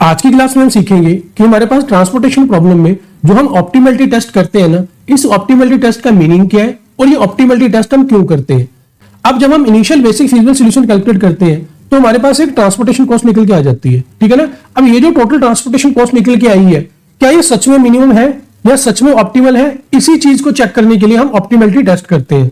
आज की क्लास में हम सीखेंगे कि हमारे पास ट्रांसपोर्टेशन प्रॉब्लम में जो हम ऑप्टिमलिटी टेस्ट करते हैं ना, इस ऑप्टिमलिटी टेस्ट का मीनिंग क्या है और ये ऑप्टिमलिटी टेस्ट हम क्यों करते हैं। अब जब हम initial basic feasible solution calculate करते हैं तो हमारे पास एक ट्रांसपोर्टेशन कॉस्ट निकल के आ जाती है, ठीक है ना। अब ये जो टोटल ट्रांसपोर्टेशन कॉस्ट निकल के आई है, क्या ये सच में मिनिमम है या सच में ऑप्टिमल है, इसी चीज को चेक करने के लिए हम ऑप्टिमलिटी टेस्ट करते हैं।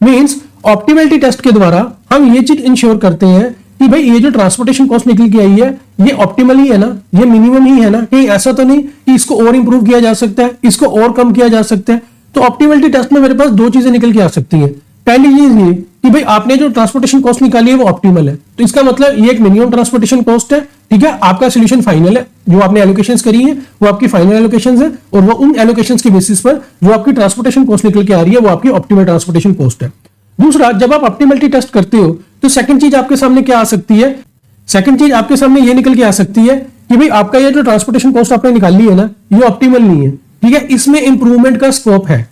मींस ऑप्टिमलिटी टेस्ट के द्वारा हम ये चीज इंश्योर करते हैं कि भाई ये जो ट्रांसपोर्टेशन कॉस्ट निकल के आई है ये ऑप्टिमल ही है ना, ये मिनिमम ही है ना, कहीं ऐसा तो नहीं कि इसको और इंप्रूव किया जा सकता है, इसको और कम किया जा सकता है। तो ऑप्टिमलिटी टेस्ट में मेरे पास दो चीजें निकल के आ सकती हैं। पहली चीज ये कि भाई आपने जो ट्रांसपोर्टेशन कॉस्ट निकाली है वो ऑप्टिमल है, तो इसका मतलब ये एक मिनिमम ट्रांसपोर्टेशन कॉस्ट है, ठीक है। आपका सोल्यूशन फाइनल है, जो आपने एलोकेशंस करी है वो आपकी फाइनल एलोकेशंस है और वो उन एलोकेशंस के बेसिस पर जो आपकी ट्रांसपोर्टेशन कॉस्ट निकल के आ रही है वो आपकी ऑप्टिमल ट्रांसपोर्टेशन कॉस्ट है। दूसरा, जब आप ऑप्टिमलिटी टेस्ट करते हो तो सेकंड चीज आपके सामने क्या आ सकती है, सेकंड चीज आपके सामने ये निकल के आ सकती है कि भाई आपका ये जो ट्रांसपोर्टेशन कॉस्ट आपने निकाली है ना, ये ऑप्टिमल नहीं है, ठीक है। इसमें इंप्रूवमेंट का स्कोप है,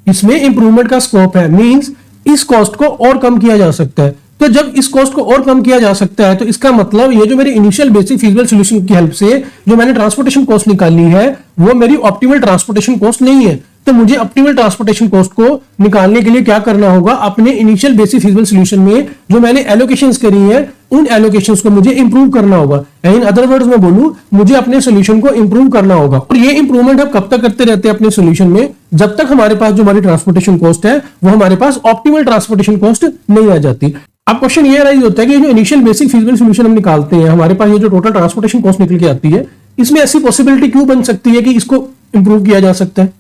इसमें इंप्रूवमेंट का स्कोप है, मींस इस कॉस्ट को और कम किया जा सकता है। तो जब इस कॉस्ट को और कम किया जा सकता है तो इसका मतलब ये जो मेरी इनिशियल बेसिक फीजिबल सॉल्यूशन की हेल्प से जो मैंने ट्रांसपोर्टेशन कॉस्ट निकाली है वो मेरी ऑप्टिमल ट्रांसपोर्टेशन कॉस्ट नहीं है। तो मुझे ऑप्टिमल ट्रांसपोर्टेशन कॉस्ट को निकालने के लिए क्या करना होगा, अपने इनिशियल बेसिक फीजिबल सॉल्यूशन में जो मैंने एलोकेशंस करी है उन एलोकेशंस को मुझे इंप्रूव करना होगा। इन अदर वर्ड्स में बोलूं, मुझे अपने सॉल्यूशन को इंप्रूव करना होगा। और ये इंप्रूवमेंट हम कब तक करते रहते हैं अपने सॉल्यूशन में, जब तक हमारे पास जो हमारी ट्रांसपोर्टेशन कॉस्ट है वो हमारे पास ऑप्टिमल ट्रांसपोर्टेशन कॉस्ट नहीं आ जाती। अब क्वेश्चन ये राइज होता है कि जो इनिशियल बेसिक फीजिबल सॉल्यूशन हम निकालते हैं, हमारे पास ये जो टोटल ट्रांसपोर्टेशन कॉस्ट निकल के आती है, इसमें ऐसी पॉसिबिलिटी क्यों बन सकती है कि इसको इंप्रूव किया जा सकता है।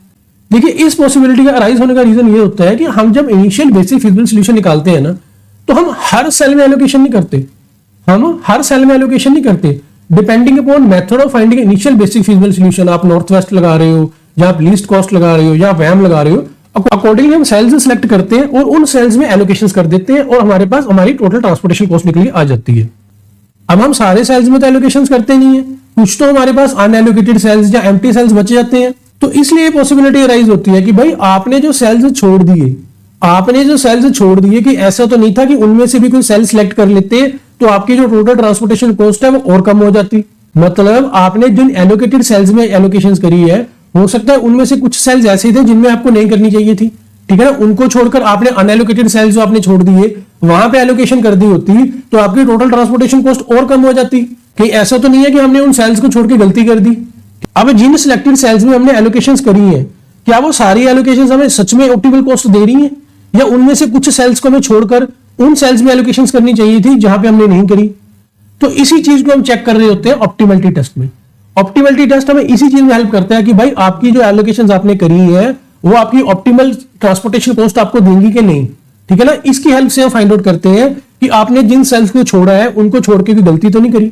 देखिए, इस पॉसिबिलिटी का अराइज होने का रीजन ये होता है कि हम जब इनिशियल बेसिक फीजिबल सॉल्यूशन निकालते हैं ना, तो हम हर सेल में एलोकेशन नहीं करते, हम हर सेल में एलोकेशन नहीं करते। Depending upon method of finding initial basic feasible solution, आप नॉर्थ वेस्ट लगा रहे हो या आप लीस्ट कॉस्ट लगा रहे हो या वैम लगा रहे हो, अकॉर्डिंगली हम सेल्स सेलेक्ट करते हैं और उन सेल्स में एलोकेशंस कर देते हैं और हमारे पास हमारी टोटल ट्रांसपोर्टेशन कॉस्ट निकल के आ जाती है। अब हम सारे सेल्स में तो एलोकेशंस करते नहीं है, कुछ तो हमारे पास अनएलोकेटेड सेल्स या एम्प्टी सेल्स बच जाते हैं। तो इसलिए पॉसिबिलिटी राइज होती है कि भाई आपने जो सेल्स छोड़ दिए, आपने जो सेल्स छोड़ दिए, कि ऐसा तो नहीं था कि उनमें से भी कोई सेल सिलेक्ट कर लेते तो आपकी जो टोटल ट्रांसपोर्टेशन कॉस्ट है वो और कम हो जाती। मतलब आपने जिन एलोकेटेड सेल्स में एलोकेशंस करी है, हो सकता है उनमें से कुछ सेल्स ऐसे थे जिनमें आपको नहीं करनी चाहिए थी, ठीक है ना। उनको छोड़कर आपने अनएलोकेटेड सेल्स जो आपने छोड़ दिए वहां पे एलोकेशन कर दी होती तो आपकी टोटल ट्रांसपोर्टेशन कॉस्ट और कम हो जाती। कहीं ऐसा तो नहीं है कि हमने उन सेल्स को छोड़ के गलती कर दी। अब जिन सिलेक्टेड सेल्स में हमने एलोकेशंस करी है, क्या वो सारी एलोकेशंस हमें सच में ऑप्टिमल कॉस्ट दे रही हैं, या उनमें से कुछ सेल्स को हमें छोड़कर उन सेल्स में एलोकेशंस करनी चाहिए थी जहां पे हमने नहीं करी। तो इसी चीज को हम चेक कर रहे होते हैं ऑप्टिमलिटी टेस्ट में। ऑप्टिमलिटी टेस्ट हमें इसी चीज में हेल्प करता है कि भाई आपकी जो एलोकेशंस आपने करी है वो आपकी ऑप्टिमल ट्रांसपोर्टेशन कॉस्ट आपको देंगी कि नहीं, ठीक है ना। इसकी हेल्प से हम फाइंड आउट करते हैं कि आपने जिन सेल्स को छोड़ा है उनको छोड़ के भी गलती तो नहीं करी,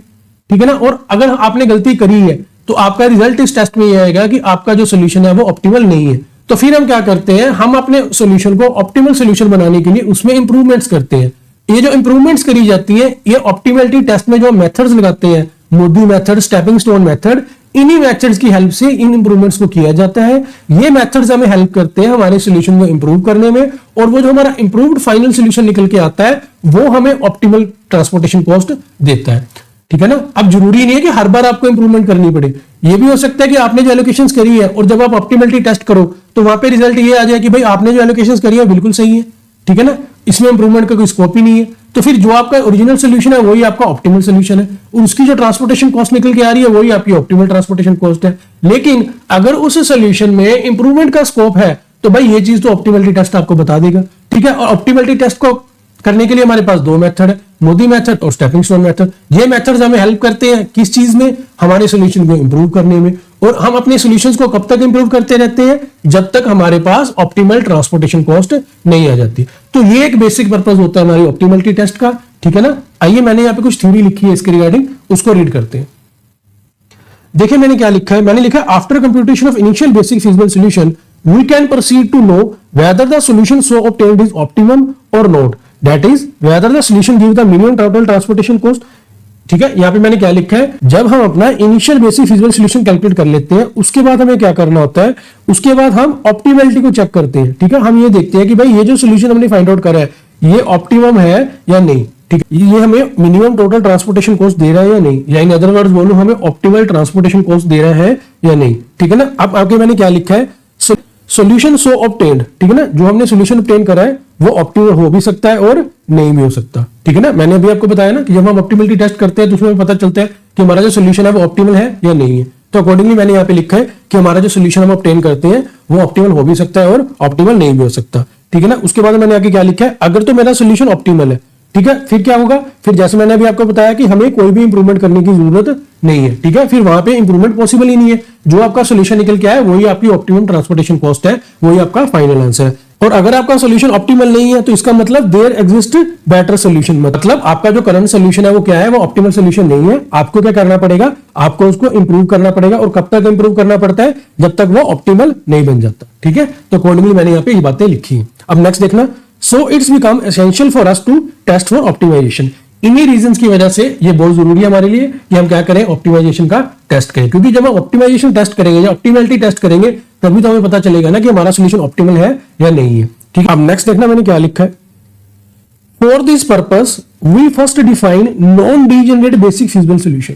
ठीक है ना। और अगर आपने गलती करी है तो आपका रिजल्ट इस टेस्ट में यह आएगा कि आपका जो सोल्यूशन है वो ऑप्टिमल नहीं है। तो फिर हम क्या करते हैं, हम अपने सोल्यूशन को ऑप्टिमल सोल्यूशन बनाने के लिए उसमें इंप्रूवमेंट्स करते हैं। ये जो इंप्रूवमेंट्स करी जाती है, ये ऑप्टिमलिटी टेस्ट में जो मेथड्स लगाते हैं, Modi method, stepping stone method, इन्हीं मेथड्स की हेल्प से इन इंप्रूवमेंट्स को किया जाता है। ये मेथड्स हमें हेल्प करते हैं हमारे सोल्यूशन को इंप्रूव करने में, और वो जो हमारा इंप्रूव्ड फाइनल सोल्यूशन निकल के आता है वो हमें ऑप्टिमल ट्रांसपोर्टेशन कॉस्ट देता है, ठीक है ना। अब जरूरी नहीं है कि हर बार आपको इंप्रूवमेंट करनी पड़े, ये भी हो सकता है कि आपने जो एलोकेशंस करी है और जब आप ऑप्टिमलिटी टेस्ट करो तो वहां पे रिजल्ट ये आ जाए कि भाई आपने जो एलोकेशंस करी है बिल्कुल सही है, ठीक है ना, इसमें इंप्रूवमेंट का कोई स्कोप ही नहीं है। तो फिर जो आपका ओरिजिनल सोल्यूशन है वही आपका ऑप्टिमल सोल्यूशन है, और उसकी जो ट्रांसपोर्टेशन कॉस्ट निकल के आ रही है वही आपकी ऑप्टिमल ट्रांसपोर्टेशन कॉस्ट है। लेकिन अगर उस सोल्यूशन में इंप्रूवमेंट का स्कोप है तो भाई ये चीज तो ऑप्टिमलिटी टेस्ट आपको बता देगा, ठीक है। और ऑप्टिमलिटी टेस्ट को करने के लिए हमारे पास दो मेथड है, मोदी मेथड और स्टेपिंग स्टोन मेथड। ये मेथड्स हमें हेल्प करते हैं किस चीज में, हमारे सोल्यूशन को इंप्रूव करने में। और हम अपने सॉल्यूशंस को कब तक इंप्रूव करते रहते हैं, जब तक हमारे पास ऑप्टिमल ट्रांसपोर्टेशन कॉस्ट नहीं आ जाती। तो ये एक बेसिक पर्पस होता है हमारी ऑप्टिमलिटी टेस्ट का, ठीक है ना। आइए, मैंने यहाँ पे कुछ थ्योरी लिखी है इसके रिगार्डिंग, उसको रीड करते हैं। देखिए मैंने क्या लिखा है, मैंने लिखा है after computation of initial basic feasible solution we can proceed to know whether the solution so obtained is optimum और not, that is whether the solution give the minimum total transportation cost, ठीक है। यहाँ पे मैंने क्या लिखा है, जब हम अपना initial basic feasible solution calculate कर लेते हैं उसके बाद हमें क्या करना होता है, उसके बाद हम ऑप्टिमलिटी को चेक करते हैं, ठीक है। हम ये देखते हैं कि भाई ये जो सॉल्यूशन हमने फाइंड आउट करा है ये ऑप्टिमम है या नहीं, ठीक है, ये हमें मिनिमम टोटल ट्रांसपोर्टेशन कॉस्ट दे रहा है या नहीं, या इन अदर वर्ड्स बोलूं हमें ऑप्टिमल ट्रांसपोर्टेशन कॉस्ट दे रहा है या नहीं। ठीक है ना। अब आगे मैंने क्या लिखा है, सोल्यूशन सो ऑब्टेन्ड। ठीक है ना, जो हमने सोल्यूशन ऑब्टेन करा है वो ऑप्टिमल हो भी सकता है और नहीं भी हो सकता। ठीक है ना, मैंने अभी आपको बताया ना कि जब हम ऑप्टिमलिटी टेस्ट करते हैं तो उसमें पता चलता है कि हमारा जो सोल्यूशन है वो ऑप्टिमल है या नहीं है। तो अकॉर्डिंगली मैंने यहाँ पे लिखा है कि हमारा जो सोल्यूशन हम ऑब्टेन करते हैं वो ऑप्टिमल हो भी सकता है और ऑप्टिमल नहीं भी हो सकता। ठीक है ना। उसके बाद मैंने आगे क्या लिखा है, अगर तो मेरा सोल्यूशन ऑप्टिमल है, ठीक है, फिर क्या होगा, फिर जैसे मैंने अभी आपको बताया कि हमें कोई भी इंप्रूवमेंट करने की जरूरत नहीं है। ठीक है, फिर वहां पे इंप्रूवमेंट पॉसिबल ही नहीं है। जो आपका सोल्यूशन निकल के आया वही आपकी ऑप्टिमम ट्रांसपोर्टेशन कॉस्ट है, वही आपका फाइनल आंसर है। और अगर आपका सोल्यूशन ऑप्टिमल नहीं है तो इसका मतलब देयर एग्जिस्ट बेटर सोल्यूशन, मतलब आपका जो करंट सोल्यूशन है वो क्या है, वो ऑप्टिमल सोल्यूशन नहीं है। आपको क्या करना पड़ेगा, आपको उसको इंप्रूव करना पड़ेगा। और कब तक इंप्रूव करना पड़ता है, जब तक वो ऑप्टिमल नहीं बन जाता। ठीक है, तो अकॉर्डिंगली मैंने यहाँ पे ये बातें लिखी है। अब नेक्स्ट देखना, so it's become essential for us to test for optimisation. इन्हीं रीजंस की वजह से ये बहुत जरूरी है हमारे लिए कि हम क्या करें, ऑप्टिमाइजेशन का टेस्ट करें। क्योंकि जब हम ऑप्टिमाइजेशन टेस्ट करेंगे या ऑप्टिमलिटी टेस्ट करेंगे तभी तो हमें पता चलेगा ना कि हमारा सोल्यूशन ऑप्टिमल है या नहीं है। ठीक है, अब नेक्स्ट देखना मैंने क्या लिखा है, for this purpose we first define non degenerate basic feasible solution.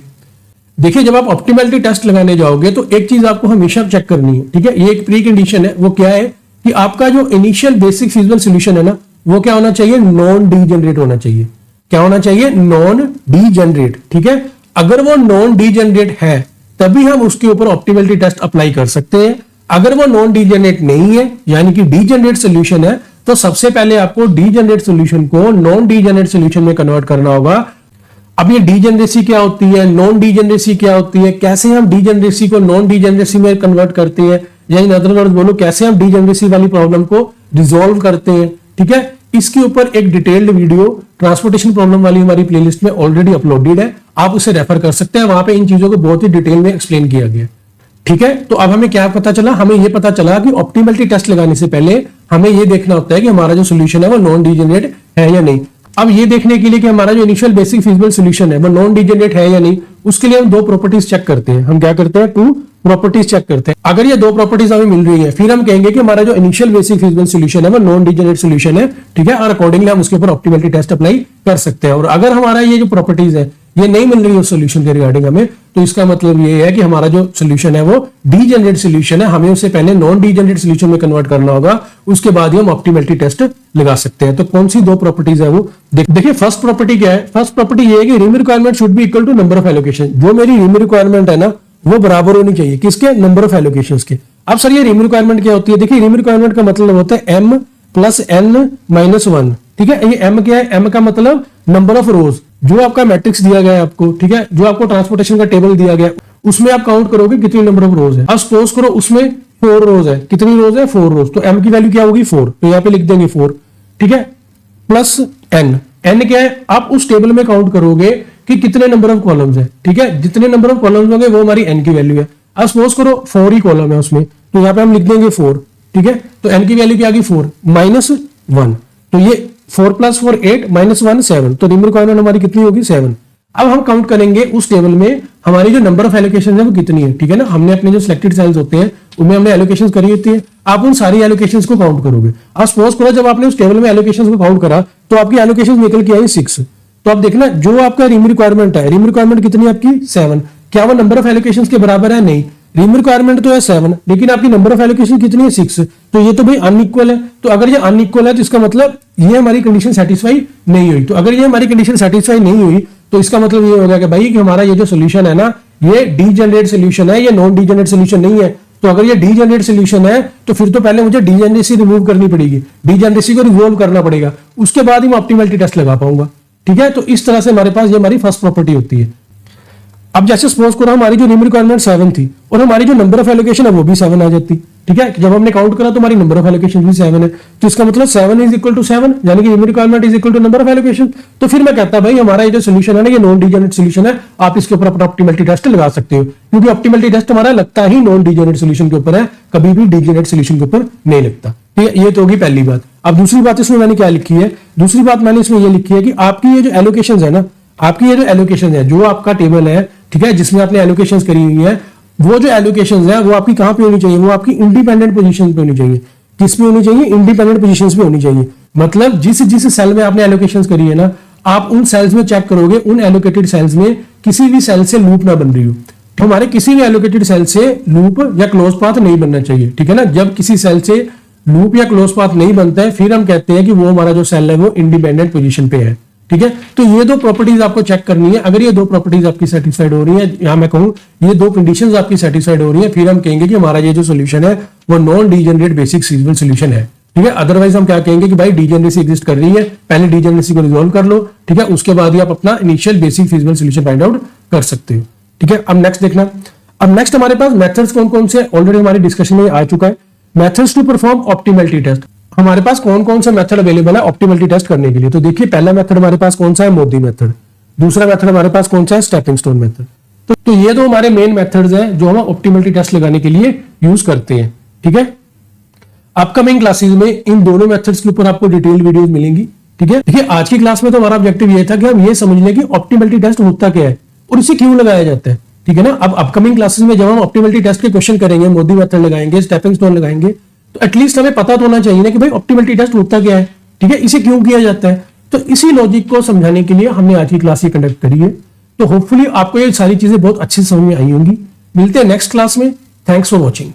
देखिए, जब आप ऑप्टिमलिटी टेस्ट लगाने जाओगे तो एक चीज आपको हमेशा चेक करनी है। ठीक है, ये एक प्री कंडीशन है। वो क्या है कि आपका जो इनिशियल बेसिक फिजिबल सोल्यूशन है ना, वो क्या होना चाहिए, नॉन डीजेनरेट होना चाहिए। क्या होना चाहिए, नॉन डीजेनरेट। ठीक है, अगर वो नॉन डीजेनरेट है तभी हम उसके ऊपर ऑप्टिमलिटी टेस्ट अप्लाई कर सकते हैं। अगर वो नॉन डीजेनरेट नहीं है, यानी कि डीजेनरेट सोल्यूशन है, तो सबसे पहले आपको डीजेनरेट सोल्यूशन को नॉन डीजेनरेट सोल्यूशन में कन्वर्ट करना होगा। अब ये डीजेनरेसी क्या होती है, नॉन डीजेनरेसी क्या होती है, कैसे हम डीजेनरेसी को नॉन डीजेनरेसी में कन्वर्ट करते हैं, या इन अदर वर्ड्स बोलो कैसे हम डीजेनरेसी वाली प्रॉब्लम को रिजॉल्व करते हैं। ठीक है, इसके ऊपर एक डिटेल्ड वीडियो ट्रांसपोर्टेशन प्रॉब्लम वाली हमारी प्लेलिस्ट में ऑलरेडी अपलोडेड है, आप उसे रेफर कर सकते हैं। वहां पे इन चीजों को बहुत ही डिटेल में एक्सप्लेन किया गया। ठीक है, तो अब हमें क्या पता चला, हमें यह पता चला कि ऑप्टिमलिटी टेस्ट लगाने से पहले हमें यह देखना होता है कि हमारा जो सोल्यूशन है वो नॉन डीजेनरेट है या नहीं। अब ये देखने के लिए कि हमारा जो इनिशियल बेसिक फिजिबल सोल्यूशन है वो नॉन डीजेनरेट है या नहीं, उसके लिए हम दो प्रॉपर्टीज चेक करते हैं। हम क्या करते हैं, टू प्रॉपर्टीज चेक करते हैं। अगर ये दो प्रॉपर्टीज हमें मिल रही है फिर हम कहेंगे कि हमारा जो इनिशियल बेसिक फिजिबल सोल्यूशन है वो नॉन डीजेनरेट सोल्यूशन है। ठीक है, और अकॉर्डिंगली हम उसके ऊपर ऑप्टिमलिटी टेस्ट अप्लाई कर सकते हैं। और अगर हमारा ये जो प्रॉपर्टीज है ये नहीं मिल रही है सोल्यूशन के रिगार्डिंग हमें, तो इसका मतलब ये है कि हमारा जो सोल्यूशन है वो डीजेनरेट सोल्यूशन है। हमें उससे पहले नॉन डीजेनरेट सोल्यूशन में कन्वर्ट करना होगा, उसके बाद ही हम ऑप्टिमलिटी टेस्ट लगा सकते हैं। तो कौन सी दो प्रॉपर्टीज है वो देखिए। फर्स्ट प्रॉपर्टी क्या है, फर्स्ट प्रॉपर्टी ये है कि rim requirement should be equal to number of allocation. जो मेरी रिम रिक्वायरमेंट है ना वो बराबर होनी चाहिए किसके, नंबर ऑफ एलोकेशंस के। अब सर ये रिम रिक्वायरमेंट क्या होती है, देखिए रिम रिक्वायरमेंट का मतलब होता है m प्लस n माइनस 1। ठीक है, ये m क्या है, m का मतलब नंबर ऑफ रोज, जो आपका मैट्रिक्स दिया गया है आपको। ठीक है, जो आपको ट्रांसपोर्टेशन का टेबल दिया गया उसमें आप काउंट करोगे कितनी नंबर ऑफ रोज है। अब सपोज करो उसमें 4 रोज है, कितनी रोज है, 4 रोज, तो m की वैल्यू क्या होगी 4, तो यहाँ पे लिख देंगे 4। ठीक है, प्लस n, n क्या है, आप उस टेबल में काउंट करोगे कि कितने नंबर ऑफ कॉलम्स है। ठीक है, जितने नंबर ऑफ कॉलम्स होंगे वो हमारी n की वैल्यू है। अब सपोज करो 4 ही कॉलम है उसमें, तो यहाँ पे हम लिख देंगे 4। ठीक है, तो n की वैल्यू क्या आ गई 4 माइनस 1, तो ये 4 प्लस 4 8 माइनस 1 7, तो रिम रिक्वायरमेंट हमारी कितनी होगी 7। अब हम काउंट करेंगे उस टेबल में हमारी जो नंबर ऑफ एलोकेशन है वो कितनी है। ठीक है ना, हमने अपने जो सिलेक्टेड सेल्स होते हैं उनमें हमने एलोकेशन करी होती है, आप उन सारी एलोकेशन को काउंट करोगे। अब सपोज करो जब आपने उस टेबल में एलोकेशन को काउंट करा तो आपकी एलोकेशन निकल के आई 6। तो आप देखना जो आपका रिम रिक्वायरमेंट है, रिम रिक्वायरमेंट कितनी है आपकी 7, क्या वो नंबर ऑफ एलोकेशन के बराबर है, नहीं। रिम रिक्वायरमेंट तो है 7 लेकिन आपकी नंबर ऑफ एलोकेशन कितनी है 6, तो ये तो भाई अनइक्वल है। तो अगर ये अनइक्वल है तो इसका मतलब ये हमारी कंडीशन सेटिस्फाई नहीं हुई। तो अगर ये हमारी कंडीशन सेटिस्फाई नहीं हुई तो इसका मतलब ये होगा कि भाई कि हमारा ये जो सोल्यूशन है ना ये डीजेनरेट सोल्यूशन है, ये नॉन डीजेनरेट सोल्यूशन नहीं है। तो अगर ये डीजेनरेट सोल्यूशन है तो फिर तो पहले मुझे डीजेनरेसी रिमूव करनी पड़ेगी, डीजेनरेसी को रिजोल्व करना पड़ेगा, उसके बाद ही मैं ऑप्टिमलिटी टेस्ट लगा पाऊंगा। ठीक है, तो इस तरह से हमारे पास ये हमारी फर्स्ट प्रॉपर्टी होती है। अब जैसे सपोज करो हमारी जो रिम रिक्वायरमेंट 7 थी और हमारी जो नंबर ऑफ एलोकेशन है वो भी 7 आ जाती। ठीक है, जब हमने काउंट करा तो हमारी नंबर ऑफ एलोकेशन भी 7 है, तो इसका मतलब 7 इज इक्वल टू 7, यानी कि rim requirement is equal to number of allocation. तो फिर मैं कहता भाई हमारा ये जो सोल्यूशन है ना ये नॉन डीजेनरेट सोल्यूशन है, आप इसके ऊपर अपना ऑप्टिमलिटी टेस्ट लगा सकते हो, क्योंकि ऑप्टिमलिटी टेस्ट हमारा लगता ही नॉन डीजेनरेट सोल्यूशन के ऊपर है, कभी भी डीजेनरेट सोल्यूशन के ऊपर नहीं लगता। ठीक है, ये तो होगी पहली बात। अब दूसरी बात इसमें मैंने क्या लिखी है, दूसरी बात मैंने इसमें ये लिखी है कि आपकी ये जो एलोकेशन है ना, आपकी ये जो एलोकेशन है, जो आपका टेबल है, ठीक है, जिसमें आपने एलोकेशन करी हुई है, वो जो एलोकेशन है वो आपकी कहां पे होनी चाहिए, वो आपकी इंडिपेंडेंट पोजीशन पे होनी चाहिए। किस पे होनी चाहिए, इंडिपेंडेंट पोजीशंस पे होनी चाहिए। मतलब जिस जिस सेल में आपने एलोकेशन करी है ना, आप उन सेल्स में चेक करोगे, उन एलोकेटेड सेल्स में किसी भी सेल से लूप ना बन रही हो। तो हमारे किसी भी एलोकेटेड सेल से लूप या क्लोज पाथ नहीं बनना चाहिए, ठीक है ना। जब किसी सेल से लूप या क्लोज पाथ नहीं बनता है, फिर हम कहते हैं कि वो हमारा जो सेल है वो इंडिपेंडेंट पोजीशन पे है, ठीक है। तो ये दो प्रॉपर्टीज आपको चेक करनी है। अगर ये दो प्रॉपर्टीज आपकी सेटिस्फाइड हो रही है, या मैं कहूं ये दो कंडीशंस आपकी सेटिस्फाइड हो रही है, फिर हम कहेंगे कि हमारा ये जो सोल्यूशन है वो नॉन डीजेनरेट बेसिक सीजबल सोल्यूशन है, ठीक है। अदरवाइज हम क्या कहेंगे कि भाई डीजेनरेसी एग्जिस्ट कर रही है, पहले डीजेनरेसी को रिजोल्व कर लो, ठीक है, उसके बाद ही आप अपना initial basic feasible solution find out कर सकते हो, ठीक है। अब नेक्स्ट देखना, अब नेक्स्ट हमारे पास मेथड्स कौन कौन से ऑलरेडी हमारी डिस्कशन में आ चुका है। Methods to perform optimality test, हमारे पास कौन कौन सा मेथड अवेलेबल है ऑप्टिमलिटी टेस्ट करने के लिए। तो देखिए पहला मेथड हमारे पास कौन सा है, मोदी मेथड। दूसरा मेथड हमारे पास कौन सा है, स्टेपिंग स्टोन मेथड। तो ये दो हमारे मेन मेथड्स हैं जो हम ऑप्टिमलिटी टेस्ट लगाने के लिए यूज करते हैं, ठीक है। अपकमिंग क्लासेस में इन दोनों मेथड्स के ऊपर आपको डिटेल वीडियोस मिलेंगी, ठीक है। देखिए आज की क्लास में तो हमारा ऑब्जेक्टिव ये था कि हम ये समझ लें कि ऑप्टिमलिटी टेस्ट होता क्या है और इसे क्यों लगाया जाता है, ठीक है ना। अब अपकमिंग क्लासेस में जब हम ऑप्टिमलिटी टेस्ट के क्वेश्चन करेंगे, मोदी मेथड लगाएंगे, स्टेपिंग स्टोन लगाएंगे, तो एटलीस्ट हमें पता तो होना चाहिए ना कि भाई ऑप्टिमलिटी टेस्ट होता क्या है, ठीक है, इसे क्यों किया जाता है। तो इसी लॉजिक को समझाने के लिए हमने आज की क्लास ये कंडक्ट करी है। तो होपफुली आपको ये सारी चीजें बहुत अच्छे से समझ में आई होंगी। मिलते हैं नेक्स्ट क्लास में। Thanks for watching.